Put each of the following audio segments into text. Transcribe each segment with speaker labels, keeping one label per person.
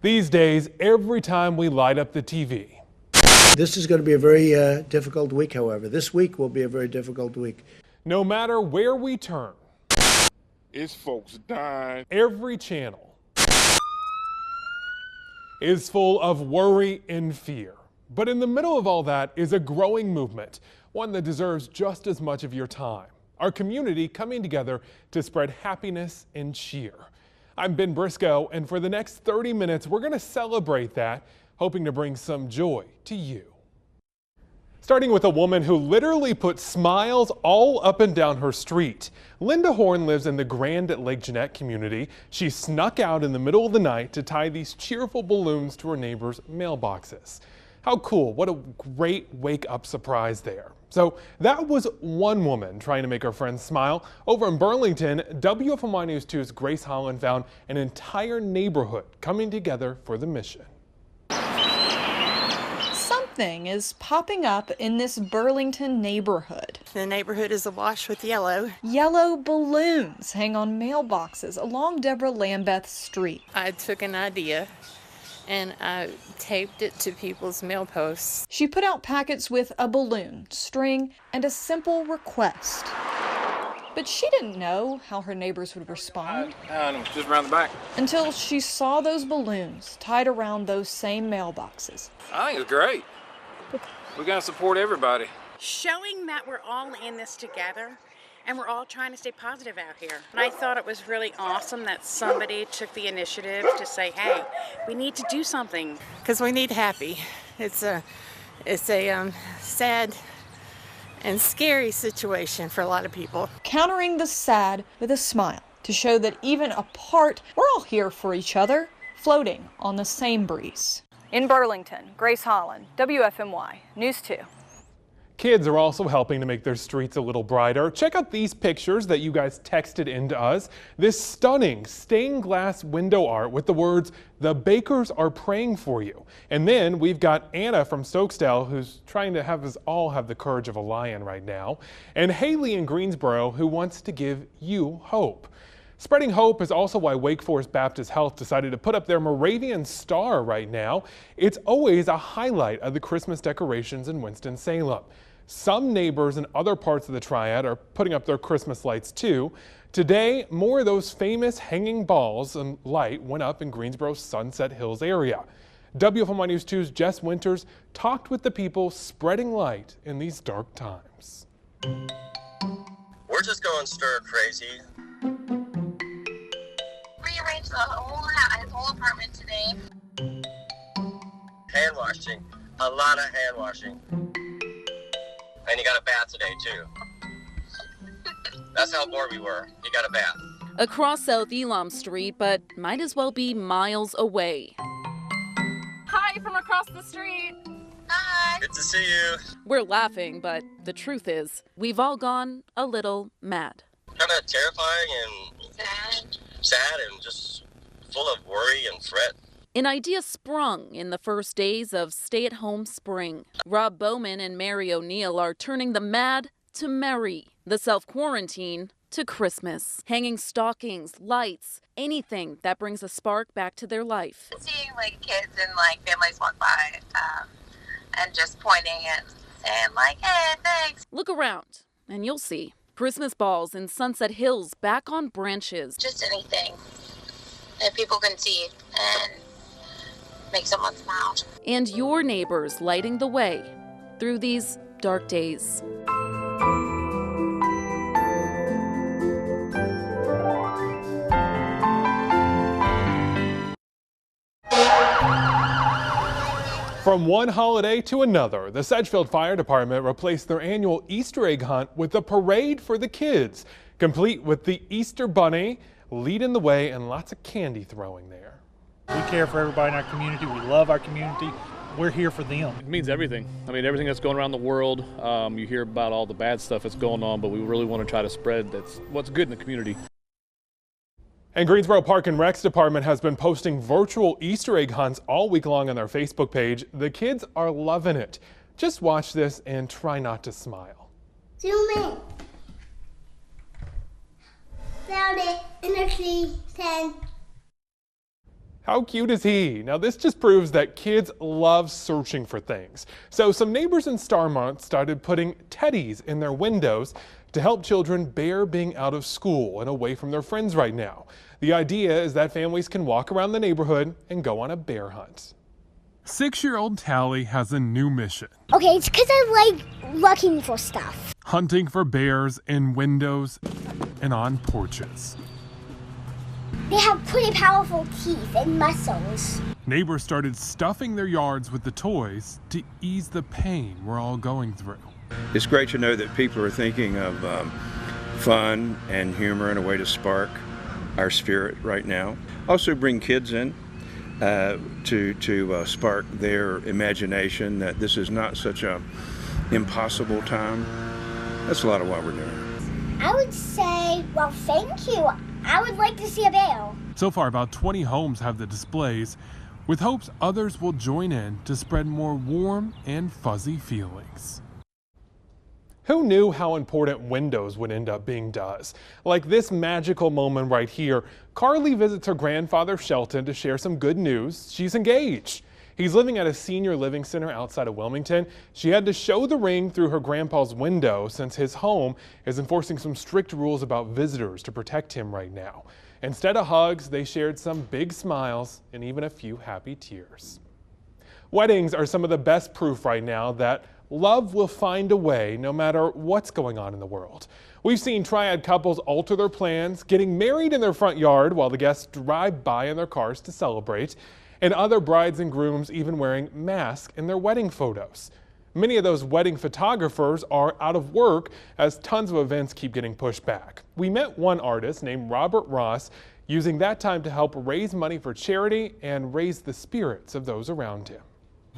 Speaker 1: These days, every time we light up the TV.
Speaker 2: This is going to be a very difficult week, however. This week will be a very difficult week.
Speaker 1: No matter where we turn,
Speaker 3: it's folks dying.
Speaker 1: Every channel is full of worry and fear. But in the middle of all that is a growing movement, one that deserves just as much of your time. Our community coming together to spread happiness and cheer. I'm Ben Briscoe, and for the next 30 minutes, we're going to celebrate that, hoping to bring some joy to you. Starting with a woman who literally put smiles all up and down her street. Linda Horn lives in the Grand at Lake Jeanette community. She snuck out in the middle of the night to tie these cheerful balloons to her neighbors' mailboxes. How cool, what a great wake-up surprise there. So that was one woman trying to make her friends smile. Over in Burlington, WFMY News 2's Grace Holland found an entire neighborhood coming together for the mission.
Speaker 4: Something is popping up in this Burlington neighborhood.
Speaker 5: The neighborhood is awash with yellow.
Speaker 4: Yellow balloons hang on mailboxes along Deborah Lambeth Street.
Speaker 5: I took an idea and I taped it to people's mail posts.
Speaker 4: She put out packets with a balloon, string, and a simple request. But she didn't know how her neighbors would respond.
Speaker 3: Just around the back.
Speaker 4: Until she saw those balloons tied around those same mailboxes.
Speaker 3: I think it's great. We gotta support everybody.
Speaker 6: Showing that we're all in this together and we're all trying to stay positive out here. And I thought it was really awesome that somebody took the initiative to say, hey, we need to do something.
Speaker 5: Because we need happy. It's a sad and scary situation for a lot of people.
Speaker 4: Countering the sad with a smile to show that even apart, we're all here for each other, floating on the same breeze. In Burlington, Grace Holland, WFMY News 2.
Speaker 1: Kids are also helping to make their streets a little brighter. Check out these pictures that you guys texted in to us. This stunning stained glass window art with the words, "The bakers are praying for you." And then we've got Anna from Stokesdale, who's trying to have us all have the courage of a lion right now. And Haley in Greensboro, who wants to give you hope. Spreading hope is also why Wake Forest Baptist Health decided to put up their Moravian star right now. It's always a highlight of the Christmas decorations in Winston-Salem. Some neighbors in other parts of the Triad are putting up their Christmas lights too. Today, more of those famous hanging balls and light went up in Greensboro's Sunset Hills area. WFMY News 2's Jess Winters talked with the people spreading light in these dark times.
Speaker 7: We're just going stir crazy.
Speaker 8: Rearranged the whole apartment today.
Speaker 7: Hand washing, a lot of hand washing. And you got a bath today too. That's how bored we were. You got a bath.
Speaker 9: Across South Elam Street, but might as well be miles away.
Speaker 10: Hi from across the street.
Speaker 8: Hi.
Speaker 7: Good to see you.
Speaker 9: We're laughing, but the truth is, we've all gone a little mad.
Speaker 7: Kind of terrifying and sad and just full of worry and fret.
Speaker 9: An idea sprung in the first days of stay-at-home spring. Rob Bowman and Mary O'Neill are turning the mad to merry, the self-quarantine to Christmas. Hanging stockings, lights, anything that brings a spark back to their life.
Speaker 8: Seeing kids and families walk by and just pointing and saying hey, thanks.
Speaker 9: Look around and you'll see Christmas balls in Sunset Hills back on branches.
Speaker 8: Just anything that people can see and make someone smile.
Speaker 9: And your neighbors lighting the way through these dark days.
Speaker 1: From one holiday to another, the Sedgefield Fire Department replaced their annual Easter egg hunt with a parade for the kids, complete with the Easter Bunny leading the way and lots of candy throwing there.
Speaker 11: We care for everybody in our community. We love our community. We're here for them.
Speaker 12: It means everything. I mean, everything that's going around the world. You hear about all the bad stuff that's going on, but we really want to try to spread what's good in the community.
Speaker 1: And Greensboro Park and Recs Department has been posting virtual Easter egg hunts all week long on their Facebook page. The kids are loving it. Just watch this and try not to smile.
Speaker 13: Zoom in. Found it in a tree, 10.
Speaker 1: How cute is he? Now this just proves that kids love searching for things. So some neighbors in Starmont started putting teddies in their windows to help children bear being out of school and away from their friends right now. The idea is that families can walk around the neighborhood and go on a bear hunt. 6-year-old Tally has a new mission.
Speaker 13: Okay, it's because I like looking for stuff.
Speaker 1: Hunting for bears in windows and on porches.
Speaker 13: They have pretty powerful teeth and muscles.
Speaker 1: Neighbors started stuffing their yards with the toys to ease the pain we're all going through.
Speaker 14: It's great to know that people are thinking of fun and humor and a way to spark our spirit right now. Also bring kids in to spark their imagination that this is not such a impossible time. That's a lot of what we're doing.
Speaker 13: I would say, well, thank you. I would like to see a bear.
Speaker 1: So far, about 20 homes have the displays, with hopes others will join in to spread more warm and fuzzy feelings. Who knew how important windows would end up being to us? Like this magical moment right here, Carly visits her grandfather Shelton to share some good news. She's engaged. He's living at a senior living center outside of Wilmington. She had to show the ring through her grandpa's window since his home is enforcing some strict rules about visitors to protect him right now. Instead of hugs, they shared some big smiles and even a few happy tears. Weddings are some of the best proof right now that love will find a way no matter what's going on in the world. We've seen Triad couples alter their plans, getting married in their front yard while the guests drive by in their cars to celebrate, and other brides and grooms even wearing masks in their wedding photos. Many of those wedding photographers are out of work as tons of events keep getting pushed back. We met one artist named Robert Ross using that time to help raise money for charity and raise the spirits of those around him.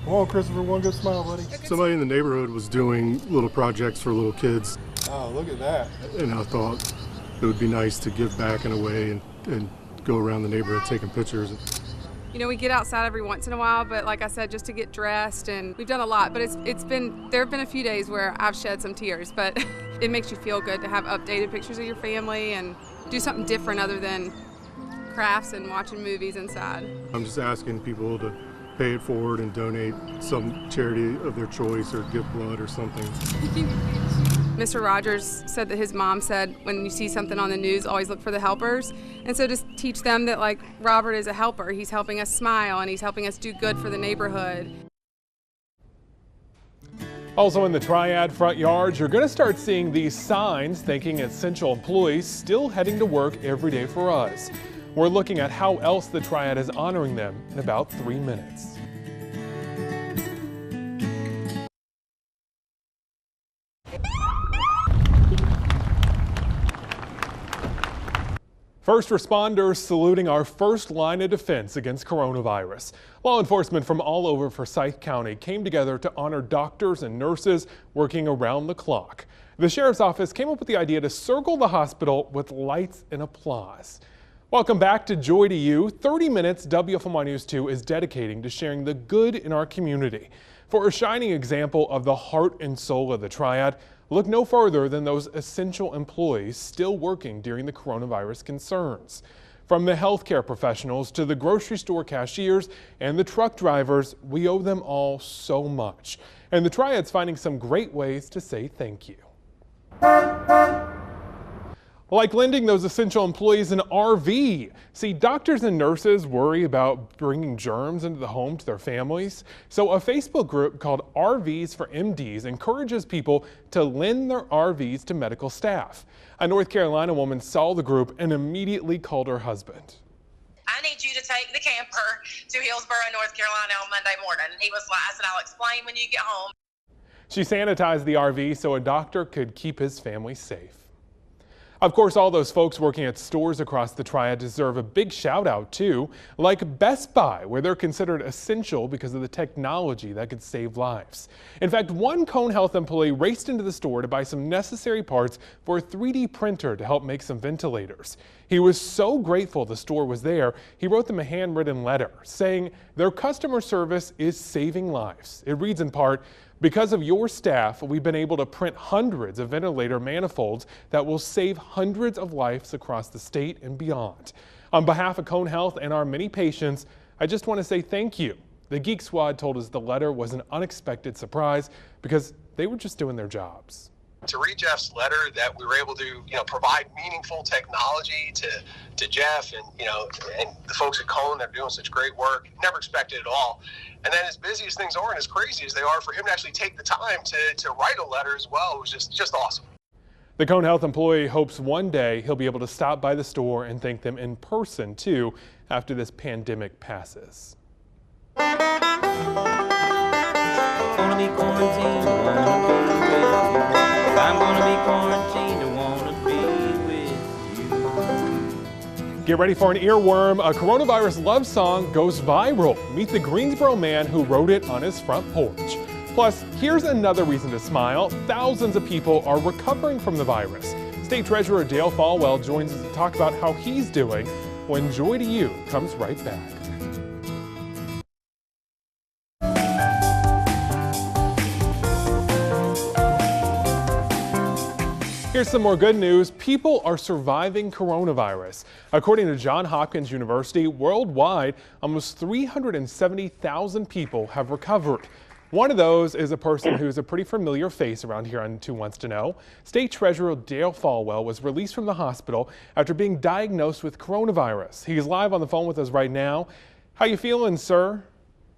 Speaker 15: Come on, Christopher, one good smile, buddy. Somebody in the neighborhood was doing little projects for little kids. Oh, look at that. And I thought it would be nice to give back in a way and go around the neighborhood taking pictures.
Speaker 10: You know, we get outside every once in a while, but like I said, just to get dressed, and we've done a lot, but there have been a few days where I've shed some tears, but it makes you feel good to have updated pictures of your family and do something different other than crafts and watching movies inside. I'm just asking people to pay it forward and donate some charity of their choice or give blood or something. Mr. Rogers said that his mom said, when you see something on the news, always look for the helpers. And so just teach them that, like, Robert is a helper. He's helping us smile and he's helping us do good for the neighborhood.
Speaker 1: Also in the Triad front yards, you're going to start seeing these signs thanking essential employees still heading to work every day for us. We're looking at how else the Triad is honoring them in about 3 minutes. First responders saluting our first line of defense against coronavirus. Law enforcement from all over Forsyth County came together to honor doctors and nurses working around the clock. The sheriff's office came up with the idea to circle the hospital with lights and applause. Welcome back to Joy to You. 30 minutes WFMY News 2 is dedicating to sharing the good in our community. For a shining example of the heart and soul of the Triad, look no further than those essential employees still working during the coronavirus concerns. From the healthcare professionals to the grocery store cashiers and the truck drivers, we owe them all so much. And the Triad's finding some great ways to say thank you. Like lending those essential employees an RV. See, doctors and nurses worry about bringing germs into the home to their families. So a Facebook group called RVs for MDs encourages people to lend their RVs to medical staff. A North Carolina woman saw the group and immediately called her husband.
Speaker 8: I need you to take the camper to Hillsboro, North Carolina on Monday morning. He was like, I said, I'll explain when you get home.
Speaker 1: She sanitized the RV so a doctor could keep his family safe. Of course, all those folks working at stores across the Triad deserve a big shout out too, like Best Buy, where they're considered essential because of the technology that could save lives. In fact, one Cone Health employee raced into the store to buy some necessary parts for a 3D printer to help make some ventilators. He was so grateful the store was there, he wrote them a handwritten letter saying their customer service is saving lives. It reads in part, "Because of your staff, we've been able to print hundreds of ventilator manifolds that will save hundreds of lives across the state and beyond." On behalf of Cone Health and our many patients, I just want to say thank you. The Geek Squad told us the letter was an unexpected surprise because they were just doing their jobs.
Speaker 16: To read Jeff's letter, that we were able to, provide meaningful technology to Jeff and the folks at Cone that are doing such great work. Never expected it all. And then as busy as things are and as crazy as they are, for him to actually take the time to write a letter as well was just awesome.
Speaker 1: The Cone Health employee hopes one day he'll be able to stop by the store and thank them in person too after this pandemic passes.
Speaker 17: Gonna be quarantined, wanna be with you. I'm gonna be quarantined, I wanna be with you.
Speaker 1: Get ready for an earworm. A coronavirus love song goes viral. Meet the Greensboro man who wrote it on his front porch. Plus, here's another reason to smile. Thousands of people are recovering from the virus. State Treasurer Dale Falwell joins us to talk about how he's doing when Joy to You comes right back. Here's some more good news. People are surviving coronavirus. According to Johns Hopkins University, worldwide, almost 370,000 people have recovered. One of those is a person who's a pretty familiar face around here on 2 Wants to Know. State Treasurer Dale Falwell was released from the hospital after being diagnosed with coronavirus. He's live on the phone with us right now. How you feeling, sir?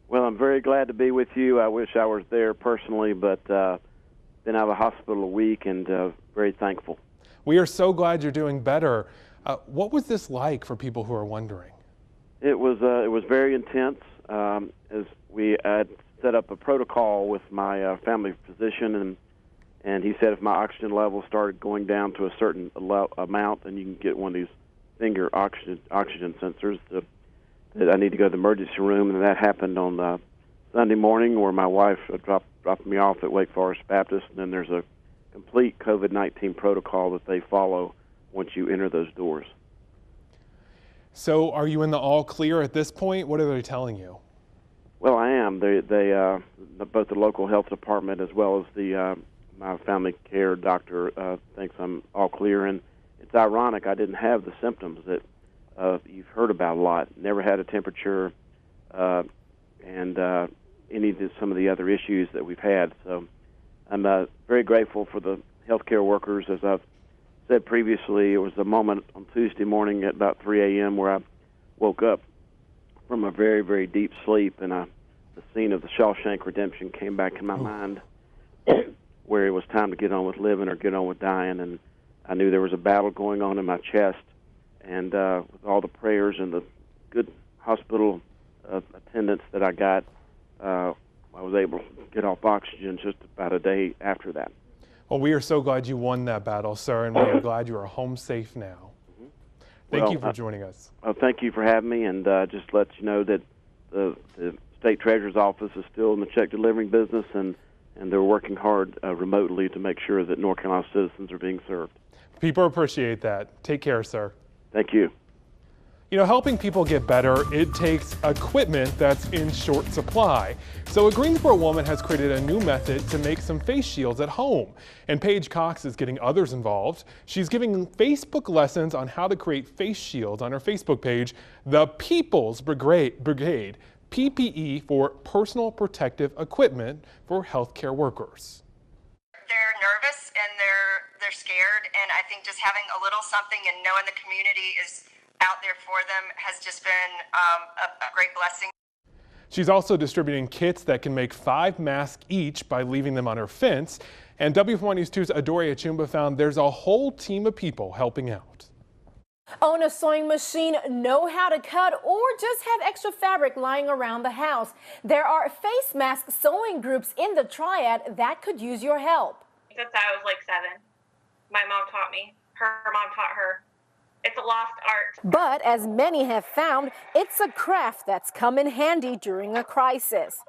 Speaker 18: Well, I'm very glad to be with you. I wish I was there personally, but been out of the hospital a week and very thankful.
Speaker 1: We are so glad you're doing better. What was this like for people who are wondering?
Speaker 18: It was very intense. As we had set up a protocol with my family physician, and he said if my oxygen level started going down to a certain amount, then you can get one of these finger oxygen sensors. That I need to go to the emergency room, and that happened on Sunday morning, where my wife dropped me off at Wake Forest Baptist, and then there's a complete COVID-19 protocol that they follow once you enter those doors.
Speaker 1: So are you in the all clear at this point? What are they telling you?
Speaker 18: Well, I am. They both the local health department as well as the my family care doctor thinks I'm all clear. And it's ironic, I didn't have the symptoms that you've heard about a lot. Never had a temperature, and any of some of the other issues that we've had. So I'm very grateful for the healthcare workers. As I've said previously, it was a moment on Tuesday morning at about 3 a.m. where I woke up from a very, very deep sleep, and the scene of the Shawshank Redemption came back in my mind, where it was time to get on with living or get on with dying, and I knew there was a battle going on in my chest, and with all the prayers and the good hospital attendance that I got, I was able to get off oxygen just about a day after that.
Speaker 1: Well, we are so glad you won that battle, sir, and we are glad you are home safe now. Thank you for joining us.
Speaker 18: Thank you for having me, and just let you know that the State Treasurer's Office is still in the check delivering business, and they're working hard remotely to make sure that North Carolina citizens are being served.
Speaker 1: People appreciate that. Take care, sir.
Speaker 18: Thank you.
Speaker 1: You know, helping people get better, it takes equipment that's in short supply. So a Greensboro woman has created a new method to make some face shields at home. And Paige Cox is getting others involved. She's giving Facebook lessons on how to create face shields on her Facebook page, The People's Brigade, PPE for personal protective equipment for healthcare workers.
Speaker 19: They're nervous and they're scared, and I think just having a little something and knowing the community is out there for them has just been a great blessing.
Speaker 1: She's also distributing kits that can make 5 masks each by leaving them on her fence. And WFMY News 2's Adore Achumba found there's a whole team of people helping out.
Speaker 20: Own a sewing machine, know how to cut, or just have extra fabric lying around the house. There are face mask sewing groups in the Triad that could use your help.
Speaker 21: Since I was like 7, my mom taught me. Her mom taught her. It's a lost art.
Speaker 20: But as many have found, it's a craft that's come in handy during a crisis.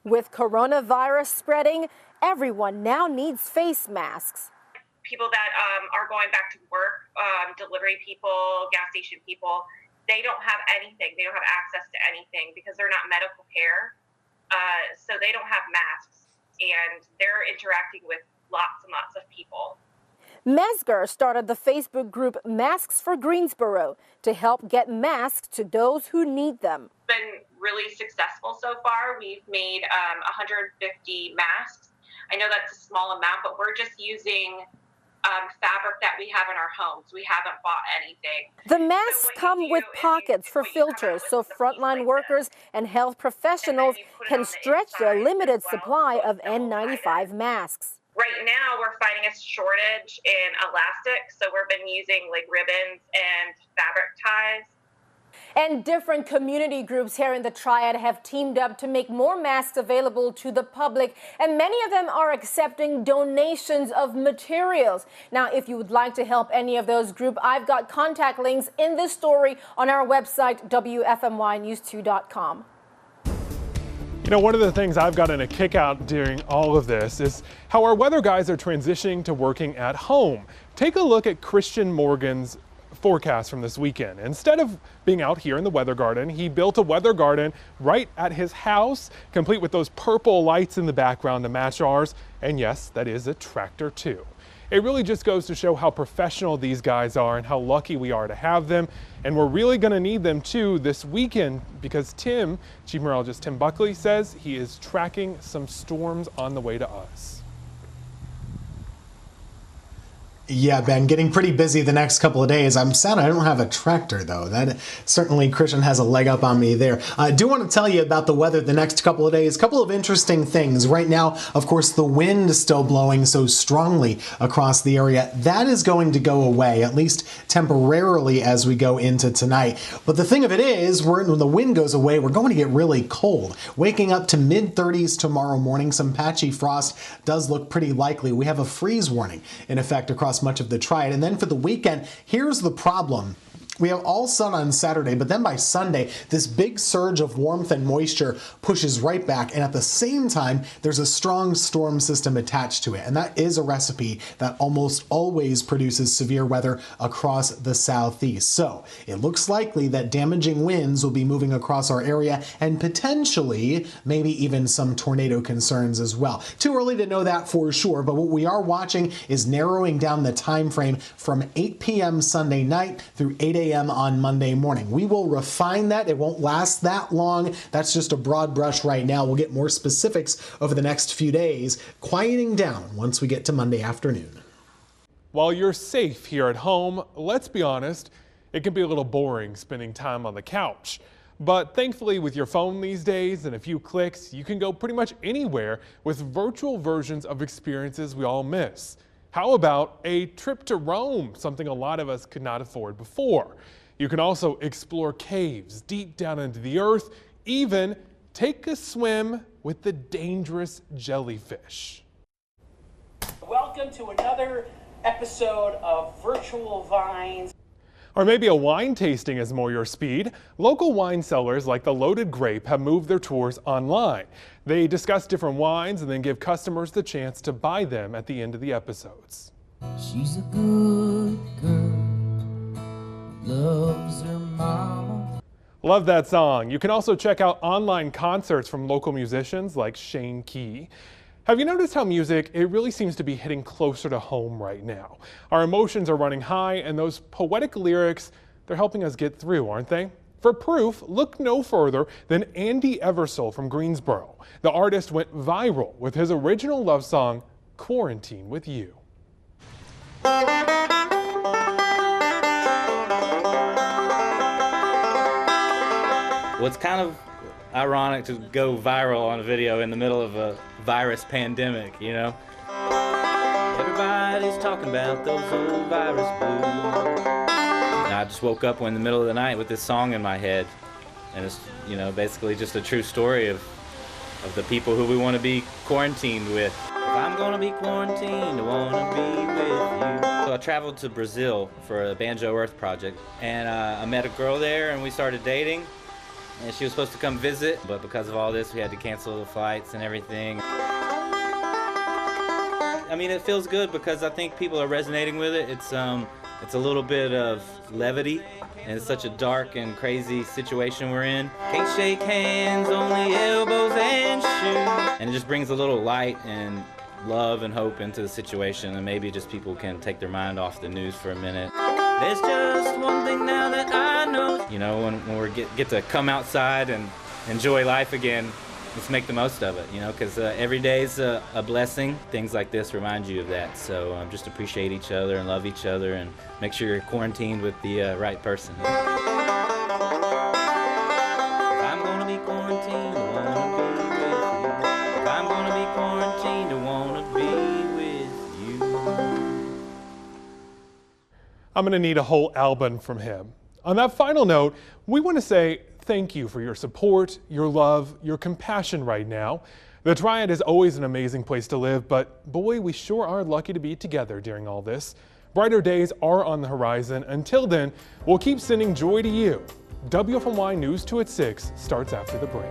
Speaker 20: With coronavirus spreading, everyone now needs face masks.
Speaker 21: People that are going back to work, delivery people, gas station people, they don't have anything. They don't have access to anything because they're not medical care. So they don't have masks, and they're interacting with lots and lots of people.
Speaker 20: Mesger started the Facebook group Masks for Greensboro to help get masks to those who need them.
Speaker 21: Been really successful so far. We've made 150 masks. I know that's a small amount, but we're just using fabric that we have in our homes. We haven't bought anything.
Speaker 20: The masks come with pockets for filters, so frontline workers and health professionals can stretch their limited supply of N95 masks.
Speaker 21: Right now, we're fighting a shortage in elastic, so we've been using like ribbons and fabric ties.
Speaker 20: And different community groups here in the Triad have teamed up to make more masks available to the public, and many of them are accepting donations of materials. Now, if you would like to help any of those groups, I've got contact links in this story on our website, WFMYnews2.com.
Speaker 1: You know, one of the things I've gotten a kick out during all of this is how our weather guys are transitioning to working at home. Take a look at Christian Morgan's forecast from this weekend. Instead of being out here in the weather garden, he built a weather garden right at his house, complete with those purple lights in the background to match ours. And yes, that is a tractor too. It really just goes to show how professional these guys are and how lucky we are to have them. And we're really going to need them too this weekend because Chief Meteorologist Tim Buckley says he is tracking some storms on the way to us.
Speaker 2: Yeah, Ben, getting pretty busy the next couple of days. I'm sad I don't have a tractor, though. That certainly Christian has a leg up on me there. I do want to tell you about the weather the next couple of days. A couple of interesting things. Right now, of course, the wind is still blowing so strongly across the area. That is going to go away, at least temporarily, as we go into tonight. But the thing of it is, when the wind goes away, we're going to get really cold. Waking up to mid-30s tomorrow morning. Some patchy frost does look pretty likely. We have a freeze warning in effect across much of the Triad. And then for the weekend, here's the problem. We have all sun on Saturday, but then by Sunday, this big surge of warmth and moisture pushes right back. And at the same time, there's a strong storm system attached to it. And that is a recipe that almost always produces severe weather across the southeast. So it looks likely that damaging winds will be moving across our area and potentially maybe even some tornado concerns as well. Too early to know that for sure, but what we are watching is narrowing down the time frame from 8 p.m. Sunday night through 8 a.m. on Monday morning. We will refine that. It won't last that long. That's just a broad brush right now. We'll get more specifics over the next few days, quieting down once we get to Monday afternoon.
Speaker 1: While you're safe here at home, let's be honest, it can be a little boring spending time on the couch. But thankfully, with your phone these days and a few clicks, you can go pretty much anywhere with virtual versions of experiences we all miss. How about a trip to Rome, something a lot of us could not afford before? You can also explore caves deep down into the earth, even take a swim with the dangerous jellyfish.
Speaker 22: Welcome to another episode of Virtual Vines.
Speaker 1: Or maybe a wine tasting is more your speed. Local wine sellers like the Loaded Grape have moved their tours online. They discuss different wines and then give customers the chance to buy them at the end of the episodes.
Speaker 17: She's a good girl, loves her mama.
Speaker 1: Love that song. You can also check out online concerts from local musicians like Shane Key. Have you noticed how music, it really seems to be hitting closer to home right now? Our emotions are running high, and those poetic lyrics, they're helping us get through, aren't they? For proof, look no further than Andy Eversole from Greensboro. The artist went viral with his original love song, Quarantine with You.
Speaker 23: What's kind of ironic to go viral on a video in the middle of a virus pandemic, you know? Everybody's talking about those old virus blues. And I just woke up in the middle of the night with this song in my head. And it's, you know, basically just a true story of the people who we want to be quarantined with. If I'm gonna be quarantined, I wanna be with you. So I traveled to Brazil for a Banjo Earth project, and I met a girl there and we started dating. And she was supposed to come visit, but because of all this, we had to cancel the flights and everything. I mean, it feels good because I think people are resonating with it. It's a little bit of levity, and it's such a dark and crazy situation we're in. Can't shake hands, only elbows and shoes. And it just brings a little light and love and hope into the situation, and maybe just people can take their mind off the news for a minute. There's just one thing now that I know. You know, when we get to come outside and enjoy life again, let's make the most of it, you know, because every day's a blessing. Things like this remind you of that. So just appreciate each other and love each other, and make sure you're quarantined with the right person. If I'm gonna be quarantined, I wanna be with you. If I'm gonna be quarantined, I wanna be with you.
Speaker 1: I'm going to need a whole album from him. On that final note, we want to say thank you for your support, your love, your compassion right now. The Triad is always an amazing place to live, but boy, we sure are lucky to be together during all this. Brighter days are on the horizon. Until then, we'll keep sending joy to you. WFMY News 2 at 6 starts after the break.